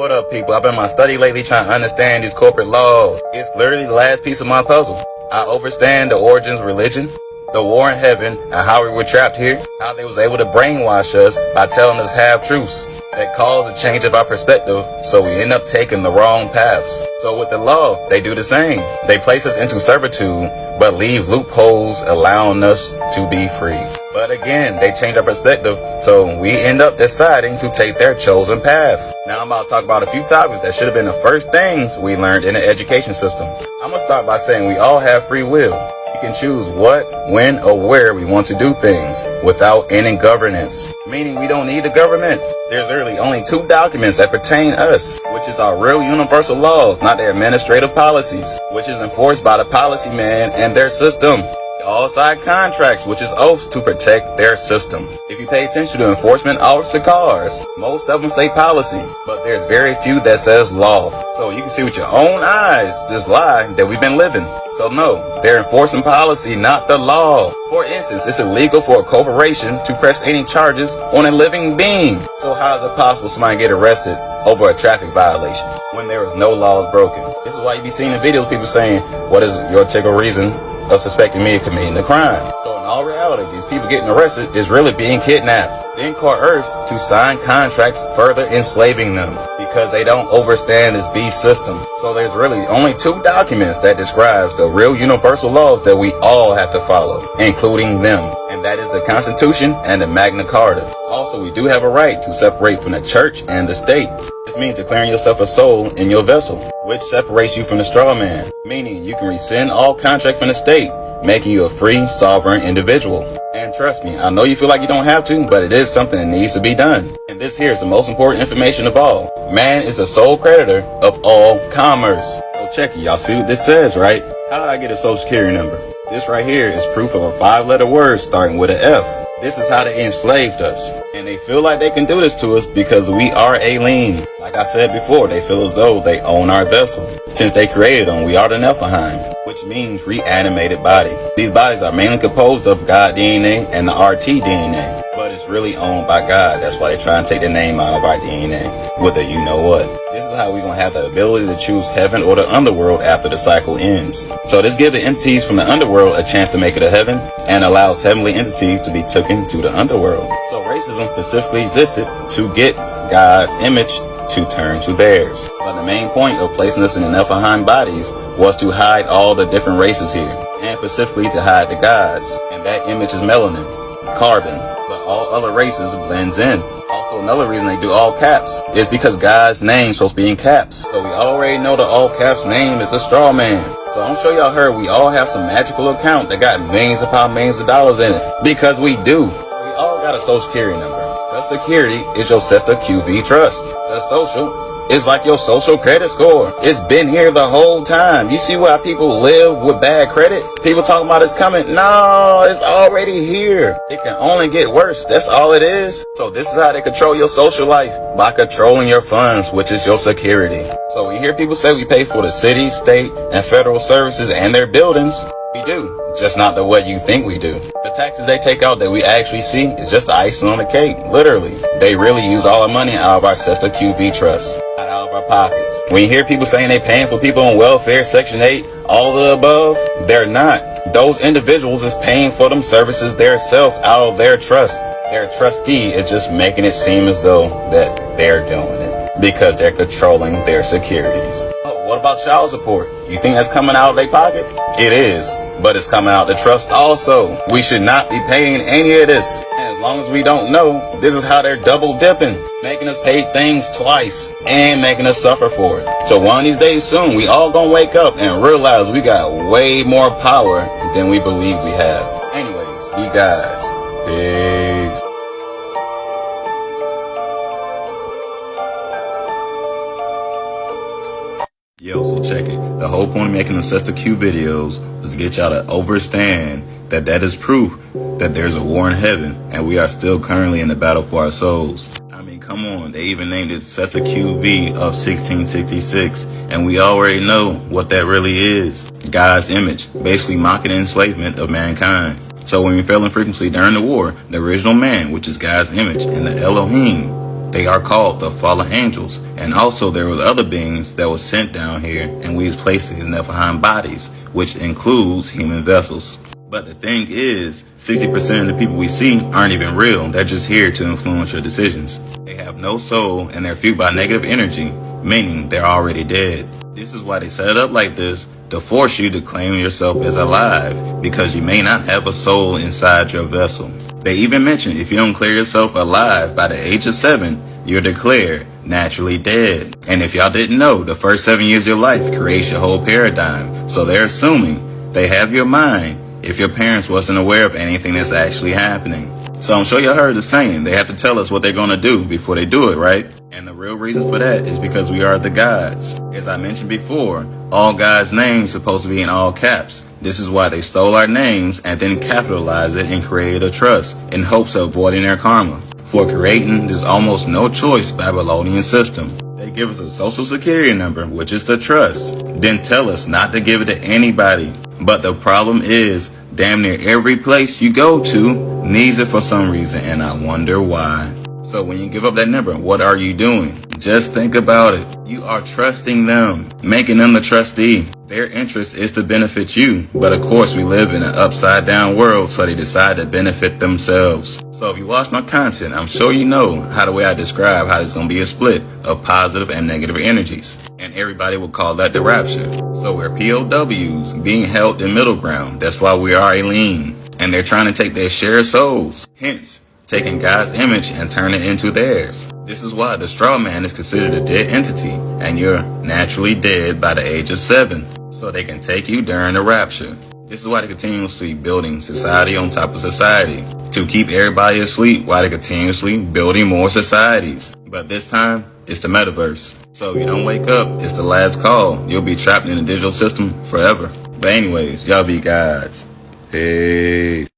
What up, people? I've been in my study lately trying to understand these corporate laws. It's literally the last piece of my puzzle. I understand the origins of religion, the war in heaven, and how we were trapped here, how they was able to brainwash us by telling us half-truths that cause a change of our perspective, so we end up taking the wrong paths. So with the law, they do the same. They place us into servitude, but leave loopholes allowing us to be free. But again, they change our perspective, so we end up deciding to take their chosen path. Now I'm about to talk about a few topics that should have been the first things we learned in the education system. I'm going to start by saying we all have free will. We can choose what, when, or where we want to do things without any governance, meaning we don't need the government. There's literally only two documents that pertain to us, which is our real universal laws, not their administrative policies, which is enforced by the policy man and their system. All side contracts, which is oaths to protect their system. If you pay attention to enforcement officer cars, most of them say policy, but there's very few that says law. So you can see with your own eyes this lie that we've been living. So no, they're enforcing policy, not the law. For instance, it's illegal for a corporation to press any charges on a living being. So how is it possible somebody get arrested over a traffic violation when there is no laws broken? This is why you be seeing in videos people saying, what is your typical reason of suspecting me of committing a crime? So in all reality, these people getting arrested is really being kidnapped, then coerced to sign contracts further enslaving them because they don't understand this beast system. So there's really only two documents that describes the real universal laws that we all have to follow, including them, and that is the Constitution and the Magna Carta. Also, we do have a right to separate from the church and the state. This means declaring yourself a soul in your vessel, which separates you from the straw man, meaning you can rescind all contract from the state, making you a free, sovereign individual. And trust me, I know you feel like you don't have to, but it is something that needs to be done. And this here is the most important information of all. Man is the sole creditor of all commerce. So check it, y'all see what this says, right? How did I get a social security number? This right here is proof of a 5-letter word starting with an F. This is how they enslaved us. And they feel like they can do this to us because we are alien. Like I said before, they feel as though they own our vessel. Since they created them, we are the Nephilim, which means reanimated body. These bodies are mainly composed of God DNA and the RT DNA, but it's really owned by God. That's why they try and take the name out of our DNA with the you know what. This is how we're going to have the ability to choose heaven or the underworld after the cycle ends. So this gives the entities from the underworld a chance to make it to heaven and allows heavenly entities to be taken to the underworld. So racism specifically existed to get God's image to turn to theirs. But the main point of placing us in the Nephilim bodies was to hide all the different races here, and specifically to hide the gods. And that image is melanin, carbon, but all other races blends in. Also, another reason they do all caps is because God's name is supposed to be in caps. So we already know the all caps name is a straw man. So I'm sure y'all heard we all have some magical account that got millions upon millions of dollars in it. Because we do. We all got a social security number. The security is your Cestui trust. The social is like your social credit score. It's been here the whole time. You see why people live with bad credit? People talking about it's coming. No, it's already here. It can only get worse. That's all it is. So this is how they control your social life, by controlling your funds, which is your security. So we hear people say we pay for the city, state, and federal services and their buildings. We do, just not the way you think we do. The taxes they take out that we actually see is just the icing on the cake. Literally, they really use all the money out of our Cestui trust, out of our pockets. When you hear people saying they paying for people on welfare, Section 8, all of the above, they're not. Those individuals is paying for them services themselves out of their trust. Their trustee is just making it seem as though that they're doing it because they're controlling their securities. Oh, what about child support? You think that's coming out of their pocket? It is, but it's coming out the trust also. We should not be paying any of this. And as long as we don't know, this is how they're double dipping, making us pay things twice and making us suffer for it. So one of these days soon, we all gonna wake up and realize we got way more power than we believe we have. Anyways, you guys, peace. Yo, so check it. The whole point of making the Cestui videos is to get y'all to understand that that is proof that there's a war in heaven and we are still currently in the battle for our souls. I mean, come on. They even named it Cestui of 1666, and we already know what that really is. God's image, basically mocking the enslavement of mankind. So when we fell in frequency during the war, the original man, which is God's image, and the Elohim, They are called the fallen angels. And also there were other beings that were sent down here, and we was placed in these Nephilim bodies, which includes human vessels. But the thing is, 60% of the people we see aren't even real. They're just here to influence your decisions. They have no soul, and they're fueled by negative energy, meaning they're already dead. This is why they set it up like this, to force you to claim yourself as alive, because you may not have a soul inside your vessel. They even mention if you don't clear yourself alive by the age of 7, you're declared naturally dead. And if y'all didn't know, the first 7 years of your life creates your whole paradigm. So they're assuming they have your mind if your parents wasn't aware of anything that's actually happening. So I'm sure y'all heard the saying, they have to tell us what they're going to do before they do it, right? And the real reason for that is because we are the gods. As I mentioned before, all God's names supposed to be in all caps. This is why they stole our names and then capitalized it and created a trust in hopes of avoiding their karma. For creating this almost no choice Babylonian system. They give us a social security number, which is the trust, then tell us not to give it to anybody. But the problem is, damn near every place you go to needs it for some reason, and I wonder why. So when you give up that number, what are you doing? Just think about it. You are trusting them, making them the trustee. Their interest is to benefit you. But of course, we live in an upside down world, so they decide to benefit themselves. So if you watch my content, I'm sure you know how the way I describe how there's going to be a split of positive and negative energies. And everybody will call that the rapture. So we're POWs being held in middle ground. That's why we are alien. And they're trying to take their shared souls. Hence, taking God's image and turn it into theirs. This is why the straw man is considered a dead entity, and you're naturally dead by the age of 7, so they can take you during the rapture. This is why they continuously building society on top of society, to keep everybody asleep while they continuously building more societies. But this time, it's the metaverse. So if you don't wake up, it's the last call. You'll be trapped in the digital system forever. But anyways, y'all be gods. Peace.